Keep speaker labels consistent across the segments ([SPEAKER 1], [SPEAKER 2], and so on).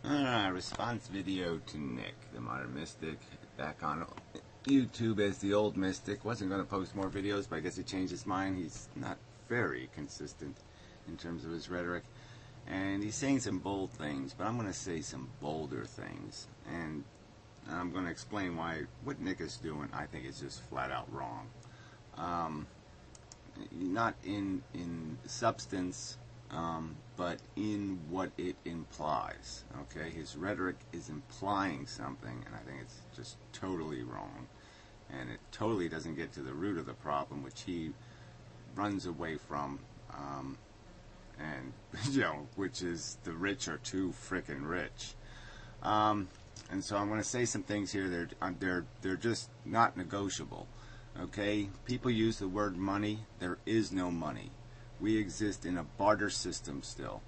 [SPEAKER 1] Alright, response video to Nick, the Modern Mystic, back on YouTube as the Old Mystic. Wasn't going to post more videos, but I guess he changed his mind. He's not very consistent in terms of his rhetoric. And he's saying some bold things, but I'm going to say some bolder things. And I'm going to explain why what Nick is doing, I think, is just flat out wrong. Not in substance, but in what it implies. Okay, his rhetoric is implying something, and I think it's just totally wrong, and it totally doesn't get to the root of the problem, which he runs away from, and which is the rich are too frickin' rich. And so I'm going to say some things here. They're just not negotiable. Okay, people use the word money. There is no money. We exist in a barter system still.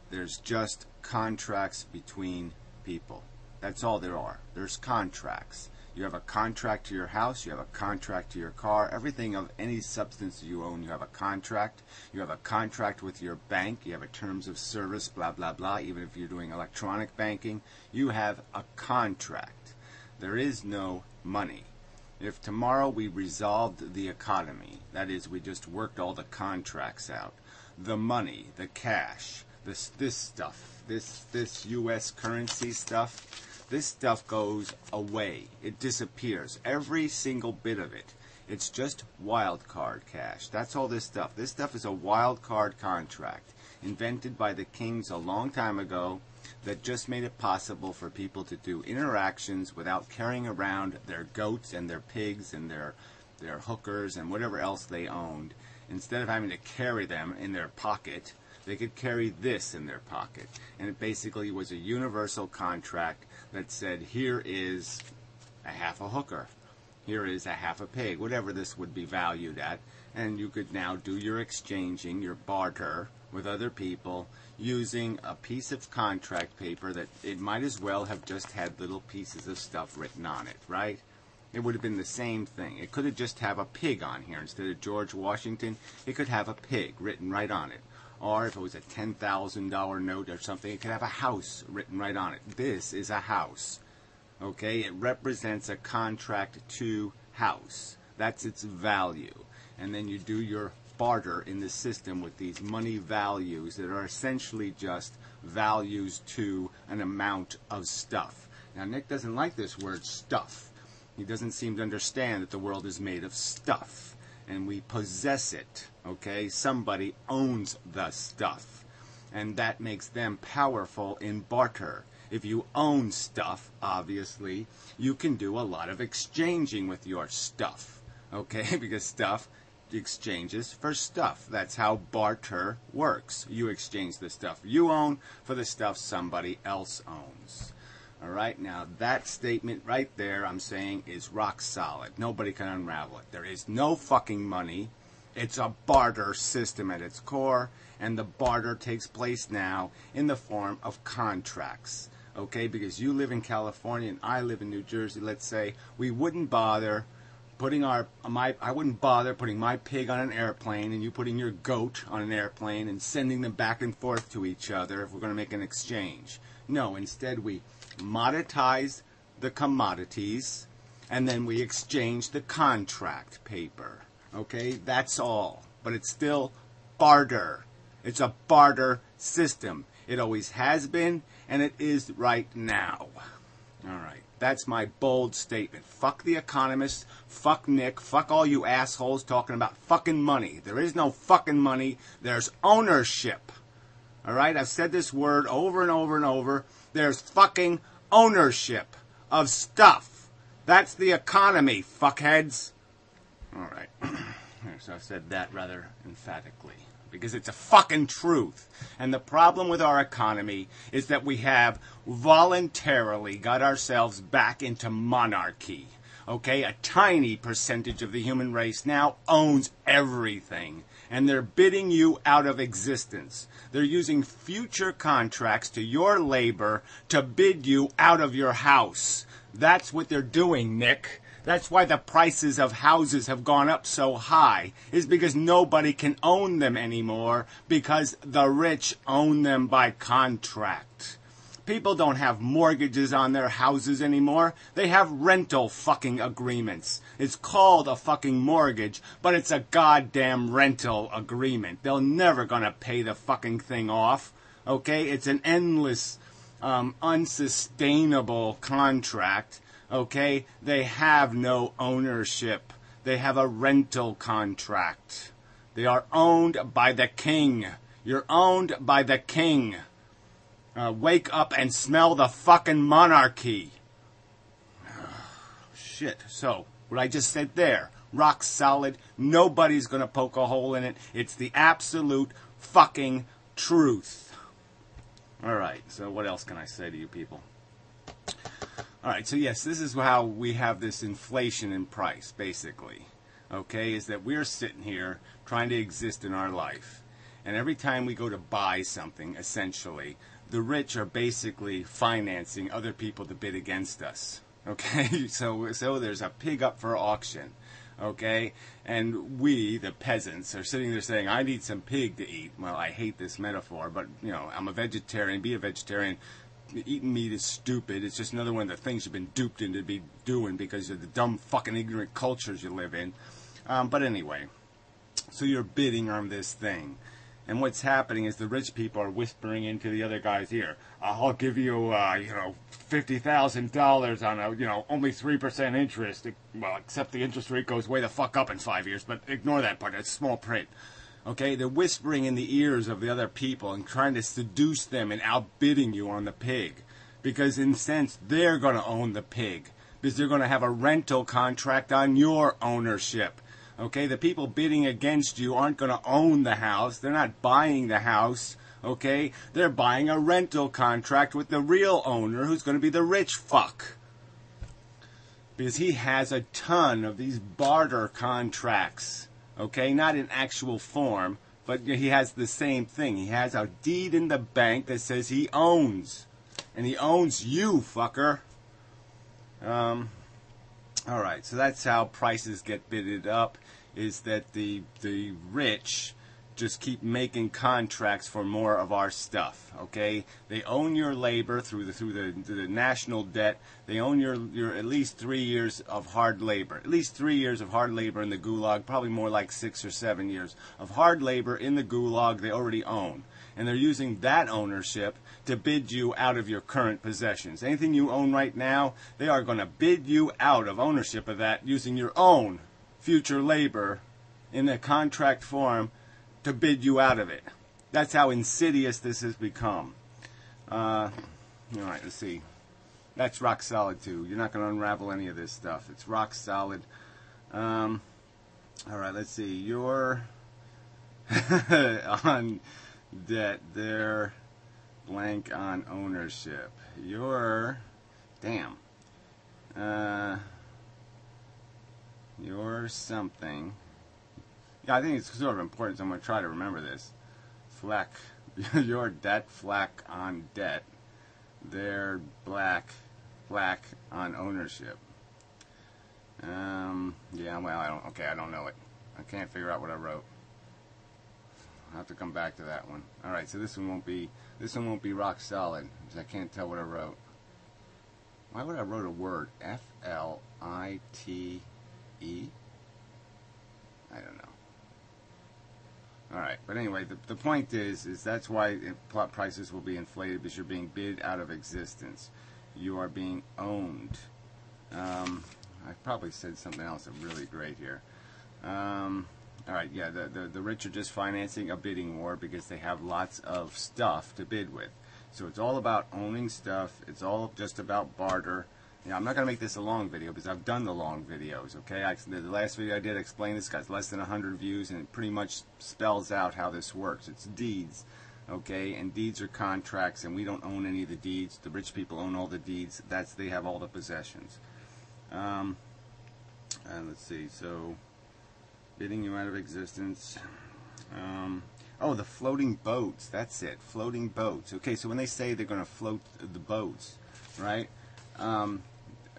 [SPEAKER 1] There's just contracts between people. That's all there are. There's contracts. You have a contract to your house. You have a contract to your car. Everything of any substance you own, you have a contract. You have a contract with your bank. You have a terms of service, blah, blah, blah. Even if you're doing electronic banking, you have a contract. There is no money. If tomorrow we resolved the economy, that is, we just worked all the contracts out, the money, the cash, this stuff, this U.S. currency stuff, this stuff goes away. It disappears. Every single bit of it. It's just wild card cash. That's all this stuff. This stuff is a wild card contract invented by the kings a long time ago, that just made it possible for people to do interactions without carrying around their goats and their pigs and their hookers and whatever else they owned. Instead of having to carry them in their pocket, they could carry this in their pocket. And it basically was a universal contract that said, here is a half a hooker, here is a half a pig, whatever this would be valued at. And you could now do your exchanging, your barter with other people, using a piece of contract paper that it might as well have just had little pieces of stuff written on it, right? It would have been the same thing. It could have just have a pig on here. Instead of George Washington, it could have a pig written right on it. Or if it was a $10,000 note or something, it could have a house written right on it. This is a house. Okay? It represents a contract to house. That's its value. And then you do your barter in the system with these money values that are essentially just values to an amount of stuff. Now, Nick doesn't like this word stuff. He doesn't seem to understand that the world is made of stuff, and we possess it, okay? Somebody owns the stuff, and that makes them powerful in barter. If you own stuff, obviously, you can do a lot of exchanging with your stuff, okay? Because stuff exchanges for stuff. That's how barter works. You exchange the stuff you own for the stuff somebody else owns. All right, now that statement right there, I'm saying, is rock solid. Nobody can unravel it. There is no fucking money. It's a barter system at its core, and the barter takes place now in the form of contracts. Okay, because you live in California and I live in New Jersey, let's say, we wouldn't bother I wouldn't bother putting my pig on an airplane and you putting your goat on an airplane and sending them back and forth to each other if we're going to make an exchange. No, instead we monetize the commodities and then we exchange the contract paper. Okay, that's all. But it's still barter. It's a barter system. It always has been, and it is right now. All right. That's my bold statement. Fuck the economists, fuck Nick, fuck all you assholes talking about fucking money. There is no fucking money. There's ownership. All right? I've said this word over and over and over. There's fucking ownership of stuff. That's the economy, fuckheads. All right. So I've said that rather emphatically, because it's a fucking truth. And the problem with our economy is that we have voluntarily got ourselves back into monarchy. Okay, a tiny percentage of the human race now owns everything, and they're bidding you out of existence. They're using future contracts to your labor to bid you out of your house. That's what they're doing, Nick. That's why the prices of houses have gone up so high, is because nobody can own them anymore because the rich own them by contract. People don't have mortgages on their houses anymore. They have rental fucking agreements. It's called a fucking mortgage, but it's a goddamn rental agreement. They're never gonna pay the fucking thing off. Okay? It's an endless, unsustainable contract. Okay? They have no ownership. They have a rental contract. They are owned by the king. You're owned by the king. Wake up and smell the fucking monarchy. Shit. So, what I just said there, rock solid. Nobody's going to poke a hole in it. It's the absolute fucking truth. Alright, so what else can I say to you people? Alright, so yes, this is how we have this inflation in price, basically. Okay, is that we're sitting here trying to exist in our life. And every time we go to buy something, essentially, the rich are basically financing other people to bid against us. Okay, so there's a pig up for auction. Okay, and we, the peasants, are sitting there saying, I need some pig to eat. Well, I hate this metaphor, but, you know, I'm a vegetarian. Be a vegetarian. Eating meat is stupid. It's just another one of the things you've been duped into be doing because of the dumb fucking ignorant cultures you live in. But anyway, so you're bidding on this thing. And what's happening is the rich people are whispering into the other guy's ear, I'll give you, $50,000 on a, only 3% interest. Well, except the interest rate goes way the fuck up in 5 years, but ignore that part. It's small print. Okay, they're whispering in the ears of the other people and trying to seduce them and outbidding you on the pig. Because in a sense, they're going to own the pig. Because they're going to have a rental contract on your ownership. Okay, the people bidding against you aren't going to own the house. They're not buying the house. Okay, they're buying a rental contract with the real owner who's going to be the rich fuck. Because he has a ton of these barter contracts. Okay, not in actual form, but he has the same thing. He has a deed in the bank that says he owns. And he owns you, fucker. Alright, so that's how prices get bidded up, is that the rich just keep making contracts for more of our stuff, okay? They own your labor through the national debt. They own your at least 3 years of hard labor. At least 3 years of hard labor in the gulag, probably more like 6 or 7 years of hard labor in the gulag they already own. And they're using that ownership to bid you out of your current possessions. Anything you own right now, they are going to bid you out of ownership of that using your own future labor in a contract form to bid you out of it. That's how insidious this has become. Alright, let's see. That's rock solid too. You're not going to unravel any of this stuff. It's rock solid. Alright, let's see. You're on debt. They're blank on ownership. You're you're something. Yeah, I think it's sort of important, so I'm going to try to remember this. Fleck. Your debt, flack on debt. They're black on ownership. Yeah, well, I don't know it. I can't figure out what I wrote. I'll have to come back to that one. Alright, so this one won't be rock solid, because I can't tell what I wrote. Why would I wrote a word? F-L-I-T-E? I don't know. Alright, but anyway, the point is that's why plot prices will be inflated, because you're being bid out of existence. You are being owned. I probably said something else really great here. Alright, yeah, the rich are just financing a bidding war because they have lots of stuff to bid with. So it's all about owning stuff. It's all just about barter. You know, I'm not going to make this a long video because I've done the long videos, okay? The last video I did explain this got less than 100 views, and it pretty much spells out how this works. It's deeds, okay? And deeds are contracts, and we don't own any of the deeds. The rich people own all the deeds. They have all the possessions. And let's see, so bidding you out of existence. Oh, the floating boats. That's it. Floating boats. Okay, so when they say they're going to float the boats, right?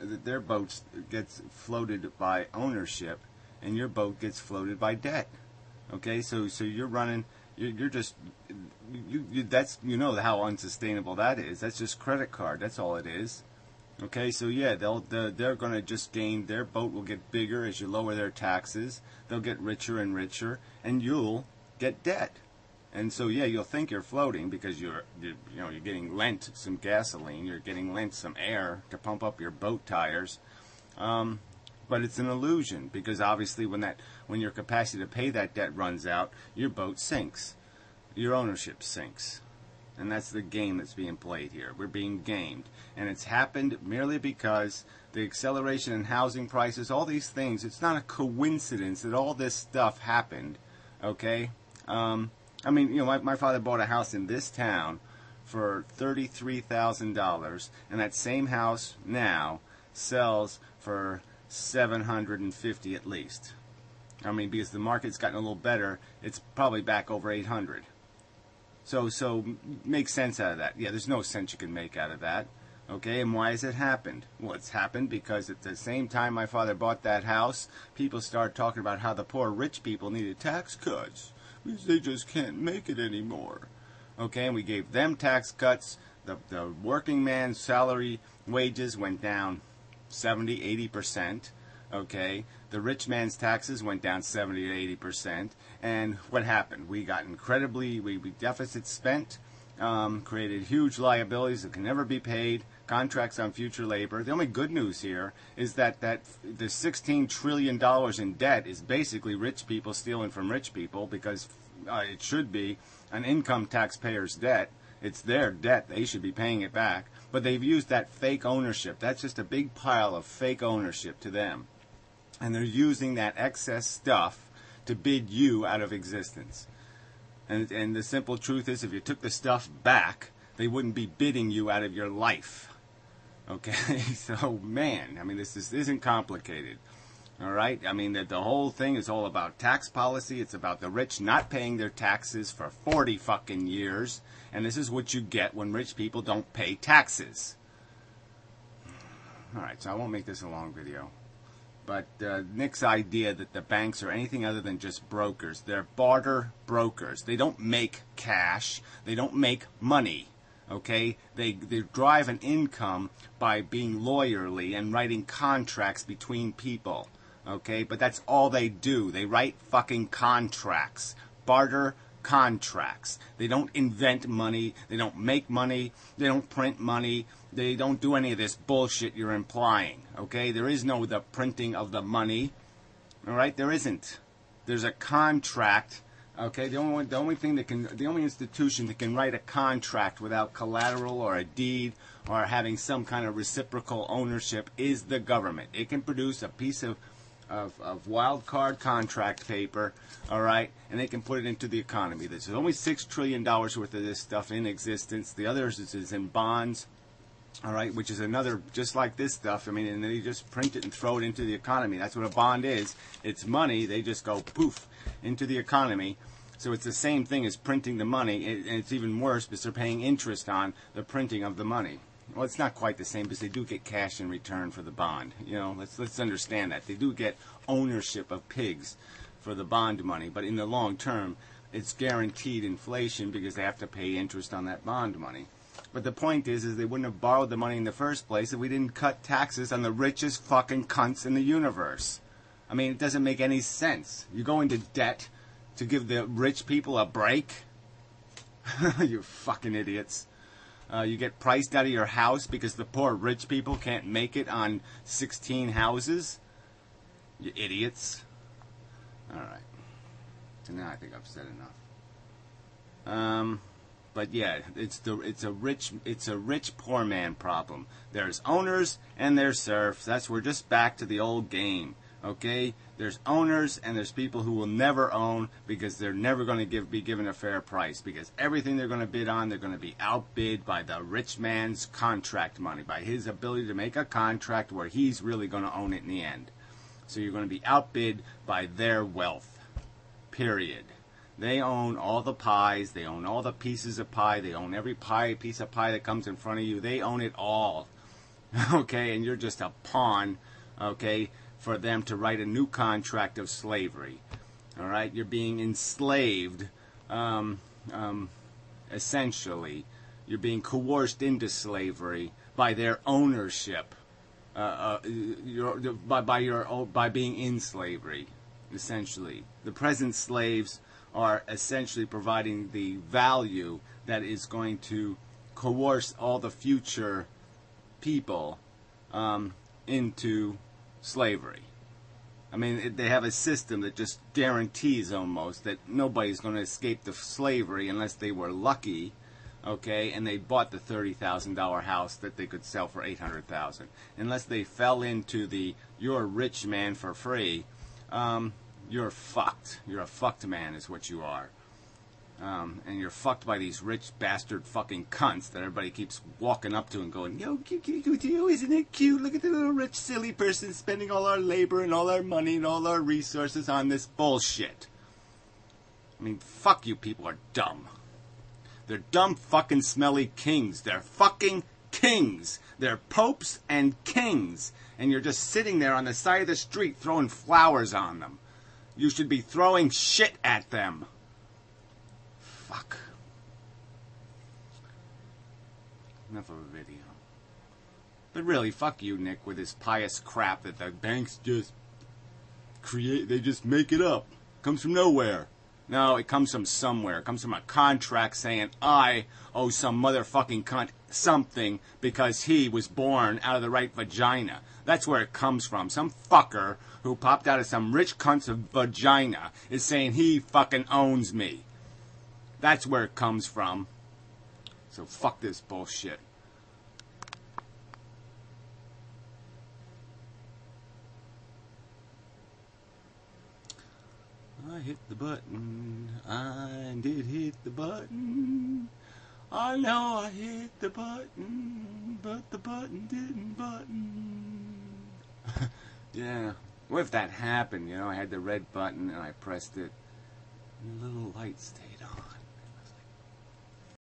[SPEAKER 1] Their boats gets floated by ownership, and your boat gets floated by debt. Okay, so you're running You're just that's how unsustainable that is. That's just credit card. That's all it is. Okay, so yeah, they're going to just gain. Their boat will get bigger as you lower their taxes. They'll get richer and richer, and you'll get debt. And so yeah, you'll think you're floating because you're getting lent some gasoline. You're getting lent some air to pump up your boat tires. But it's an illusion because obviously when your capacity to pay that debt runs out, your boat sinks. Your ownership sinks. And that's the game that's being played here. We're being gamed. And it's happened merely because the acceleration in housing prices, all these things, it's not a coincidence that all this stuff happened. Okay? My father bought a house in this town for $33,000, and that same house now sells for $750 at least. Because the market's gotten a little better, it's probably back over 800. So make sense out of that. Yeah, there's no sense you can make out of that. Okay, and why has it happened? Well, it's happened because at the same time my father bought that house, people started talking about how the poor rich people needed tax cuts because they just can't make it anymore. Okay, and we gave them tax cuts. The working man's salary wages went down 70-80%. Okay, the rich man's taxes went down 70-80%, and what happened? We got we deficit spent, created huge liabilities that can never be paid, contracts on future labor. The only good news here is that the $16 trillion in debt is basically rich people stealing from rich people because it should be an income taxpayer's debt. It's their debt. They should be paying it back. But they've used that fake ownership. That's just a big pile of fake ownership to them. And they're using that excess stuff to bid you out of existence. And the simple truth is, if you took the stuff back, they wouldn't be bidding you out of your life. Okay? So, man, this isn't complicated. All right? The whole thing is all about tax policy. It's about the rich not paying their taxes for 40 fucking years. And this is what you get when rich people don't pay taxes. All right, so I won't make this a long video. But Nick's idea that the banks are anything other than just brokers. They're barter brokers. They don't make cash. They don't make money. Okay? They drive an income by being lawyerly and writing contracts between people. Okay? But that's all they do. They write fucking contracts. Barter contracts. They don't invent money. They don't make money. They don't print money. They don't do any of this bullshit you're implying. Okay? There is no the printing of the money. All right? There isn't. There's a contract. Okay? The only institution that can write a contract without collateral or a deed or having some kind of reciprocal ownership is the government. It can produce a piece of wild card contract paper, all right, and they can put it into the economy. There's only $6 trillion worth of this stuff in existence. The others is in bonds, all right, which is another, just like this stuff. And they just print it and throw it into the economy. That's what a bond is. It's money. They just go poof into the economy. So it's the same thing as printing the money, and it's even worse because they're paying interest on the printing of the money. Well, it's not quite the same because they do get cash in return for the bond. Let's understand that. They do get ownership of pigs for the bond money, but in the long term, it's guaranteed inflation because they have to pay interest on that bond money. But the point is they wouldn't have borrowed the money in the first place if we didn't cut taxes on the richest fucking cunts in the universe. It doesn't make any sense. You go into debt to give the rich people a break? You fucking idiots. You get priced out of your house because the poor rich people can't make it on 16 houses? You idiots. All right. So now I think I've said enough. But yeah, it's a rich poor man problem. There's owners and there's serfs. We're just back to the old game. Okay? There's owners and there's people who will never own because they're never going to be given a fair price, because everything they're going to bid on, they're going to be outbid by the rich man's contract money, by his ability to make a contract where he's really going to own it in the end. So you're going to be outbid by their wealth. Period. They own all the pies. They own all the pieces of pie. They own every piece of pie that comes in front of you. They own it all. Okay? And you're just a pawn, okay, for them to write a new contract of slavery. All right? You're being enslaved, essentially, you're being coerced into slavery by their ownership, by being in slavery. Essentially, the present slaves are essentially providing the value that is going to coerce all the future people into slavery. I mean, they have a system that just guarantees almost that nobody's going to escape the slavery unless they were lucky, okay, and they bought the $30,000 house that they could sell for $800,000. Unless they fell into the "you're a rich man for free," you're fucked. You're a fucked man, is what you are. And you're fucked by these rich bastard fucking cunts that everybody keeps walking up to and going, "Yo, cute, isn't it cute? Look at the little rich silly person spending all our labor and all our money and all our resources on this bullshit." I mean, fuck you people are dumb. They're dumb fucking smelly kings. They're fucking kings. They're popes and kings. And you're just sitting there on the side of the street throwing flowers on them. You should be throwing shit at them. Fuck. Enough of a video. But really, fuck you, Nick, with this pious crap that the banks just create. They just make it up. Comes from nowhere. No, it comes from somewhere. It comes from a contract saying I owe some motherfucking cunt something because he was born out of the right vagina. That's where it comes from. Some fucker who popped out of some rich cunt's vagina is saying he fucking owns me. That's where it comes from. So fuck this bullshit. I hit the button. I did hit the button. I know I hit the button, but the button didn't button. Yeah. What if that happened? You know, I had the red button and I pressed it and the little light stayed on.